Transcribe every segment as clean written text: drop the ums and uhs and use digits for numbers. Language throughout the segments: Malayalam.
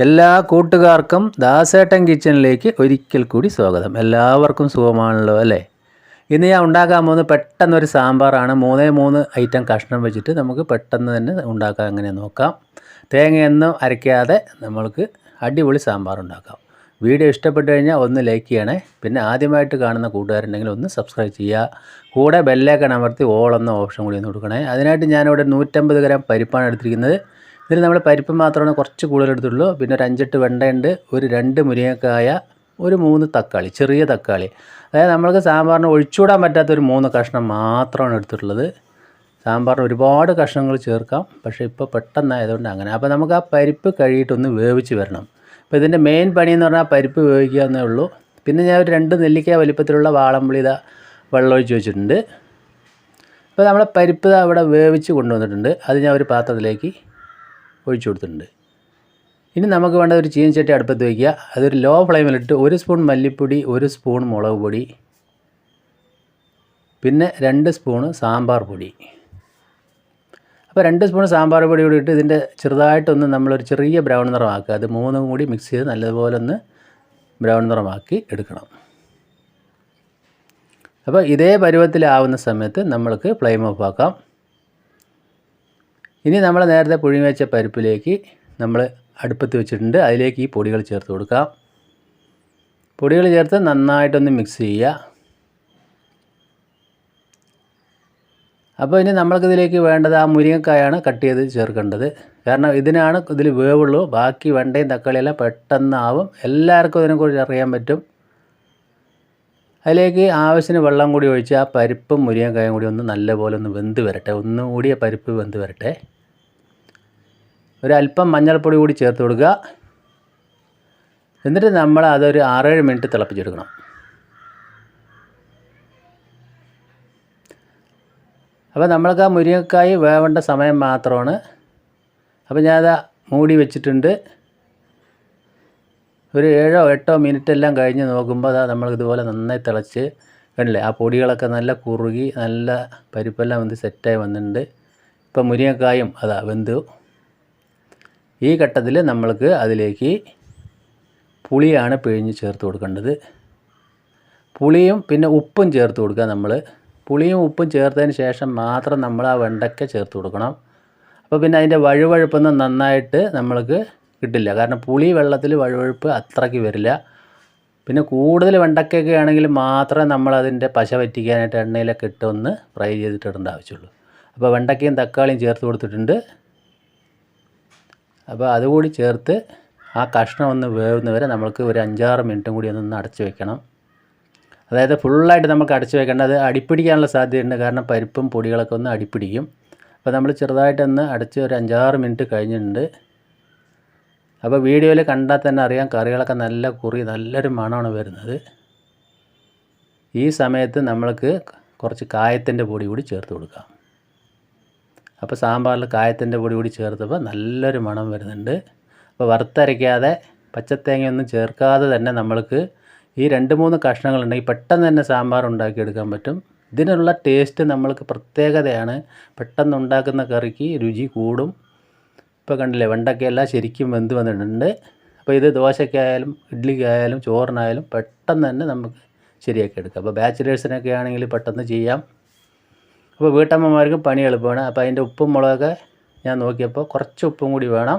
എല്ലാ കൂട്ടുകാർക്കും ദാസേട്ടൻ കിച്ചണിലേക്ക് ഒരിക്കൽ കൂടി സ്വാഗതം. എല്ലാവർക്കും സുഖമാണല്ലോ അല്ലേ? ഇന്ന് ഞാൻ ഉണ്ടാക്കാൻ പോകുന്നത് പെട്ടെന്നൊരു സാമ്പാറാണ്. 3 ഐറ്റം കഷ്ണം വെച്ചിട്ട് നമുക്ക് പെട്ടെന്ന് തന്നെ ഉണ്ടാക്കാൻ എങ്ങനെ നോക്കാം. തേങ്ങയൊന്നും അരയ്ക്കാതെ നമ്മൾക്ക് അടിപൊളി സാമ്പാർ ഉണ്ടാക്കാം. വീഡിയോ ഇഷ്ടപ്പെട്ടു കഴിഞ്ഞാൽ ഒന്ന് ലൈക്ക് ചെയ്യണേ. പിന്നെ ആദ്യമായിട്ട് കാണുന്ന കൂട്ടുകാരുണ്ടെങ്കിൽ ഒന്ന് സബ്സ്ക്രൈബ് ചെയ്യുക. കൂടെ ബെല്ലൈക്കൺ അമർത്തി ഓൾ എന്ന ഓപ്ഷൻ കൂടി ഒന്ന് കൊടുക്കണേ. അതിനായിട്ട് ഞാനിവിടെ 150 ഗ്രാം പരിപ്പാണ് എടുത്തിരിക്കുന്നത്. ഇതിൽ നമ്മൾ പരിപ്പ് മാത്രമാണ് കുറച്ച് കൂടുതൽ എടുത്തുള്ളൂ. പിന്നെ ഒരു 5-8 വെണ്ടയുണ്ട്, ഒരു 2 മുരിങ്ങക്കായ, ഒരു 3 തക്കാളി, ചെറിയ തക്കാളി. അതായത് നമ്മൾക്ക് സാമ്പാറിന് ഒഴിച്ചുകൂടാൻ പറ്റാത്തൊരു 3 കഷ്ണം മാത്രമാണ് എടുത്തിട്ടുള്ളത്. സാമ്പാറിന് ഒരുപാട് കഷ്ണങ്ങൾ ചേർക്കാം, പക്ഷേ ഇപ്പോൾ പെട്ടെന്നായതുകൊണ്ട് അങ്ങനെ. അപ്പോൾ നമുക്ക് ആ പരിപ്പ് കഴുകിയിട്ടൊന്ന് വേവിച്ച് വരണം. അപ്പോൾ ഇതിൻ്റെ മെയിൻ പണിയെന്ന് പറഞ്ഞാൽ പരിപ്പ് വേവിക്കുക എന്നേ ഉള്ളൂ. പിന്നെ ഞാൻ ഒരു 2 നെല്ലിക്ക വലിപ്പത്തിലുള്ള വാളംപുളി വെള്ളമൊഴിച്ച് വെച്ചിട്ടുണ്ട്. ഇപ്പോൾ നമ്മളെ പരിപ്പ് അവിടെ വേവിച്ച് കൊണ്ടുവന്നിട്ടുണ്ട്. അത് ഞാൻ ഒരു പാത്രത്തിലേക്ക് ഒഴിച്ചു കൊടുത്തിട്ടുണ്ട്. ഇനി നമുക്ക് വേണ്ട ഒരു ചീനച്ചട്ടി അടുപ്പത്ത് വയ്ക്കുക. അതൊരു ലോ ഫ്ലെയിമിലിട്ട് 1 സ്പൂൺ മല്ലിപ്പൊടി, 1 സ്പൂൺ മുളക് പൊടി, പിന്നെ 2 സ്പൂണ് സാമ്പാർ പൊടി. അപ്പോൾ 2 സ്പൂൺ സാമ്പാർ പൊടി കൂടി ഇട്ട് ഇതിൻ്റെ ചെറുതായിട്ടൊന്ന് നമ്മളൊരു ചെറിയ ബ്രൗൺ നിറമാക്കുക. അത് 3 കൂടി മിക്സ് ചെയ്ത് നല്ലതുപോലെ ഒന്ന് ബ്രൗൺ നിറമാക്കി എടുക്കണം. അപ്പോൾ ഇതേ പരുവത്തിലാവുന്ന സമയത്ത് നമ്മൾക്ക് ഫ്ലെയിം ഓഫ് ആക്കാം. ഇനി നമ്മൾ നേരത്തെ പുഴുങ്ങി വെച്ച പരിപ്പിലേക്ക് നമ്മൾ അടുപ്പത്ത് വെച്ചിട്ടുണ്ട്. അതിലേക്ക് ഈ പൊടികൾ ചേർത്ത് കൊടുക്കാം. പൊടികൾ ചേർത്ത് നന്നായിട്ടൊന്ന് മിക്സ് ചെയ്യുക. അപ്പോൾ ഇനി നമ്മൾക്കിതിലേക്ക് വേണ്ടത് ആ മുരിങ്ങക്കായാണ് കട്ട് ചെയ്ത് ചേർക്കേണ്ടത്. കാരണം ഇതിനാണ് ഇതിൽ വേവുള്ളൂ. ബാക്കി വെണ്ടയും തക്കാളിയെല്ലാം പെട്ടെന്നാവും. എല്ലാവർക്കും ഇതിനെക്കുറിച്ച് അറിയാൻ പറ്റും. അതിലേക്ക് ആവശ്യത്തിന് വെള്ളം കൂടി ഒഴിച്ച് ആ പരിപ്പും മുരിങ്ങക്കായും കൂടി ഒന്ന് നല്ലപോലെ ഒന്ന് വെന്ത് വരട്ടെ. ഒന്നുകൂടി ആ പരിപ്പ് വെന്ത് വരട്ടെ. ഒരല്പം മഞ്ഞൾപ്പൊടി കൂടി ചേർത്ത് കൊടുക്കുക. എന്നിട്ട് നമ്മൾ അതൊരു 6-7 മിനിറ്റ് തിളപ്പിച്ചെടുക്കണം. അപ്പോൾ നമ്മൾക്ക് ആ മുരിങ്ങക്കായ് വേവേണ്ട സമയം മാത്രമാണ്. അപ്പോൾ ഞാനത് മൂടി വെച്ചിട്ടുണ്ട്. ഒരു 7-8 മിനിറ്റ് എല്ലാം കഴിഞ്ഞ് നോക്കുമ്പോൾ അതാ നമ്മൾ ഇതുപോലെ നന്നായി തിളച്ച് കണ്ടില്ലേ, ആ പൊടികളൊക്കെ നല്ല കുറുകി നല്ല പരിപ്പെല്ലാം വെന്ത് സെറ്റായി വന്നിട്ടുണ്ട്. ഇപ്പോൾ മുരിങ്ങക്കായും അതാ വെന്തു. ഈ ഘട്ടത്തിൽ നമ്മൾക്ക് അതിലേക്ക് പുളിയാണ് പിഴിഞ്ഞ് ചേർത്ത് കൊടുക്കേണ്ടത്. പുളിയും പിന്നെ ഉപ്പും ചേർത്ത് കൊടുക്കുക. നമ്മൾ പുളിയും ഉപ്പും ചേർത്തതിന് ശേഷം മാത്രം നമ്മൾ ആ വെണ്ടയ്ക്ക ചേർത്ത് കൊടുക്കണം. അപ്പോൾ പിന്നെ അതിൻ്റെ വഴുവഴുപ്പൊന്നും നന്നായിട്ട് നമ്മൾക്ക് കിട്ടില്ല. കാരണം പുളി വെള്ളത്തിൽ വഴുവഴുപ്പ് അത്രയ്ക്ക് വരില്ല. പിന്നെ കൂടുതൽ വെണ്ടയ്ക്കൊക്കെ ആണെങ്കിൽ മാത്രമേ നമ്മളതിൻ്റെ പശ വറ്റിക്കാനായിട്ട് എണ്ണയിലൊക്കെ ഇട്ട് ഒന്ന് ഫ്രൈ ചെയ്തിട്ട് ഇടേണ്ട ആവശ്യമുള്ളൂ. അപ്പോൾ വെണ്ടയ്ക്കയും തക്കാളിയും ചേർത്ത് കൊടുത്തിട്ടുണ്ട്. അപ്പോൾ അതുകൂടി ചേർത്ത് ആ കഷ്ണം ഒന്ന് വേവുന്നവരെ നമുക്ക് ഒരു 5-6 മിനിറ്റും കൂടി ഒന്ന് അടച്ച് വെക്കണം. അതായത് ഫുള്ളായിട്ട് നമുക്ക് അടച്ച് വെക്കേണ്ട, അത് അടിപ്പിടിക്കാനുള്ള സാധ്യതയുണ്ട്. കാരണം പരിപ്പും പൊടികളൊക്കെ ഒന്ന് അടിപ്പിടിക്കും. അപ്പോൾ നമ്മൾ ചെറുതായിട്ടൊന്ന് അടച്ച് ഒരു 5-6 മിനിറ്റ് കഴിഞ്ഞിട്ടുണ്ട്. അപ്പോൾ വീഡിയോയിൽ കണ്ടാൽ തന്നെ അറിയാം, കറികളൊക്കെ നല്ല കുറി നല്ലൊരു മണമാണ് വരുന്നത്. ഈ സമയത്ത് നമ്മൾക്ക് കുറച്ച് കായത്തിൻ്റെ പൊടി കൂടി ചേർത്ത് കൊടുക്കാം. അപ്പോൾ സാമ്പാറിൽ കായത്തിൻ്റെ പൊടി കൂടി ചേർത്തപ്പോൾ നല്ലൊരു മണം വരുന്നുണ്ട്. അപ്പോൾ വറുത്തരയ്ക്കാതെ പച്ചത്തേങ്ങയൊന്നും ചേർക്കാതെ തന്നെ നമ്മൾക്ക് ഈ 2-3 കഷ്ണങ്ങളുണ്ടെങ്കിൽ പെട്ടെന്ന് തന്നെ സാമ്പാർ ഉണ്ടാക്കിയെടുക്കാൻ പറ്റും. ഇതിനുള്ള ടേസ്റ്റ് നമ്മൾക്ക് പ്രത്യേകതയാണ്. പെട്ടെന്ന് ഉണ്ടാക്കുന്ന കറിക്ക് രുചി കൂടും. ഇപ്പോൾ കണ്ടില്ലേ, വെണ്ടയ്ക്കയെല്ലാം ശരിക്കും വെന്ത് വന്നിട്ടുണ്ട്. അപ്പോൾ ഇത് ദോശയ്ക്കായാലും ഇഡ്ഡലിക്കായാലും ചോറിനായാലും പെട്ടെന്ന് തന്നെ നമുക്ക് ശരിയാക്കി എടുക്കാം. അപ്പോൾ ബാച്ചിലേഴ്സിനൊക്കെ ആണെങ്കിൽ പെട്ടെന്ന് ചെയ്യാം. അപ്പോൾ വീട്ടമ്മമാർക്കും പണി എളുപ്പമാണ്. അപ്പോൾ അതിൻ്റെ ഉപ്പും മുളകൊക്കെ ഞാൻ നോക്കിയപ്പോൾ കുറച്ച് ഉപ്പും കൂടി വേണം.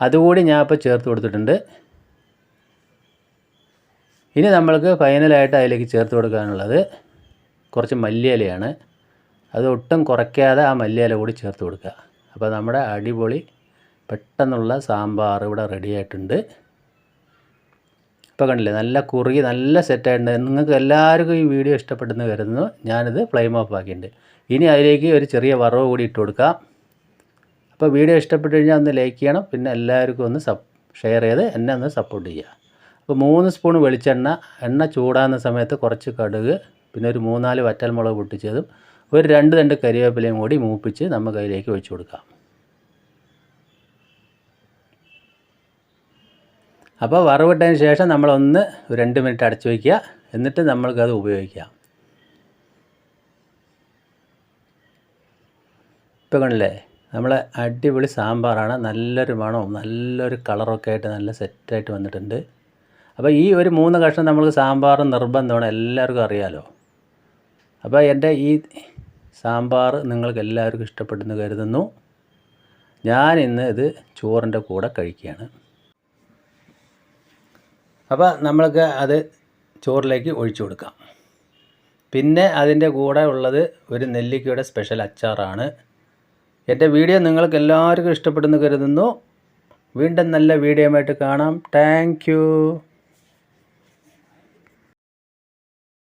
അതുകൂടി ഞാൻ ഇപ്പോൾ ചേർത്ത് കൊടുത്തിട്ടുണ്ട്. ഇനി നമ്മൾക്ക് ഫൈനലായിട്ട് അതിലേക്ക് ചേർത്ത് കൊടുക്കാനുള്ളത് കുറച്ച് മല്ലിയിലയാണ്. അത് ഒട്ടും കുറയ്ക്കാതെ ആ മല്ലിയില കൂടി ചേർത്ത് കൊടുക്കുക. അപ്പോൾ നമ്മുടെ അടിപൊളി പെട്ടെന്നുള്ള സാമ്പാർ ഇവിടെ റെഡി ആയിട്ടുണ്ട്. ഇപ്പോൾ കണ്ടില്ലേ, നല്ല കുറുകി നല്ല സെറ്റായിട്ടുണ്ട്. നിങ്ങൾക്ക് എല്ലാവർക്കും ഈ വീഡിയോ ഇഷ്ടപ്പെട്ടെന്ന് കരുതുന്നു. ഞാനിത് ഫ്ലെയിം ഓഫ് ആക്കിയിട്ടുണ്ട്. ഇനി അതിലേക്ക് ഒരു ചെറിയ വറവ് കൂടി ഇട്ട് കൊടുക്കാം. അപ്പോൾ വീഡിയോ ഇഷ്ടപ്പെട്ട് കഴിഞ്ഞാൽ ഒന്ന് ലൈക്ക് ചെയ്യണം. പിന്നെ എല്ലാവർക്കും ഒന്ന് ഷെയർ ചെയ്ത് എന്നെ ഒന്ന് സപ്പോർട്ട് ചെയ്യുക. അപ്പോൾ 3 സ്പൂൺ വെളിച്ചെണ്ണ, എണ്ണ ചൂടാകുന്ന സമയത്ത് കുറച്ച് കടുക്, പിന്നെ ഒരു 3-4 വറ്റൽമുളക് പൊട്ടിച്ചതും ഒരു 2 തണ്ട് കരിവേപ്പിലയും കൂടി മൂപ്പിച്ച് നമുക്ക് അതിലേക്ക് ഒഴിച്ചു കൊടുക്കാം. അപ്പോൾ വറവിട്ടതിന് ശേഷം നമ്മളൊന്ന് 2 മിനിറ്റ് അടച്ചു വയ്ക്കുക. എന്നിട്ട് നമ്മൾക്കത് ഉപയോഗിക്കാം. ഇപ്പോൾ കണ്ടില്ലേ, നമ്മളെ അടിപൊളി സാമ്പാറാണ്. നല്ലൊരു മണവും നല്ലൊരു കളറൊക്കെ ആയിട്ട് നല്ല സെറ്റായിട്ട് വന്നിട്ടുണ്ട്. അപ്പോൾ ഈ ഒരു 3 കഷ്ണം നമുക്ക് സാമ്പാർ നിർബന്ധമാണ്, എല്ലാവർക്കും അറിയാലോ. അപ്പോൾ എൻ്റെ ഈ സാമ്പാർ നിങ്ങൾക്ക് എല്ലാവർക്കും ഇഷ്ടപ്പെട്ടെന്ന് കരുതുന്നു. ഞാൻ ഇന്ന് ഇത് ചോറിൻ്റെ കൂടെ കഴിക്കുകയാണ്. അപ്പോൾ നമ്മൾക്ക് അത് ചോറിലേക്ക് ഒഴിച്ചു കൊടുക്കാം. പിന്നെ അതിൻ്റെ കൂടെ ഉള്ളത് ഒരു നെല്ലിക്കയുടെ സ്പെഷ്യൽ അച്ചാറാണ്. എൻ്റെ വീഡിയോ നിങ്ങൾക്ക് എല്ലാവർക്കും ഇഷ്ടപ്പെടുന്നു കരുതുന്നു. വീണ്ടും നല്ല വീഡിയോ ആയിട്ട് കാണാം. Thank you.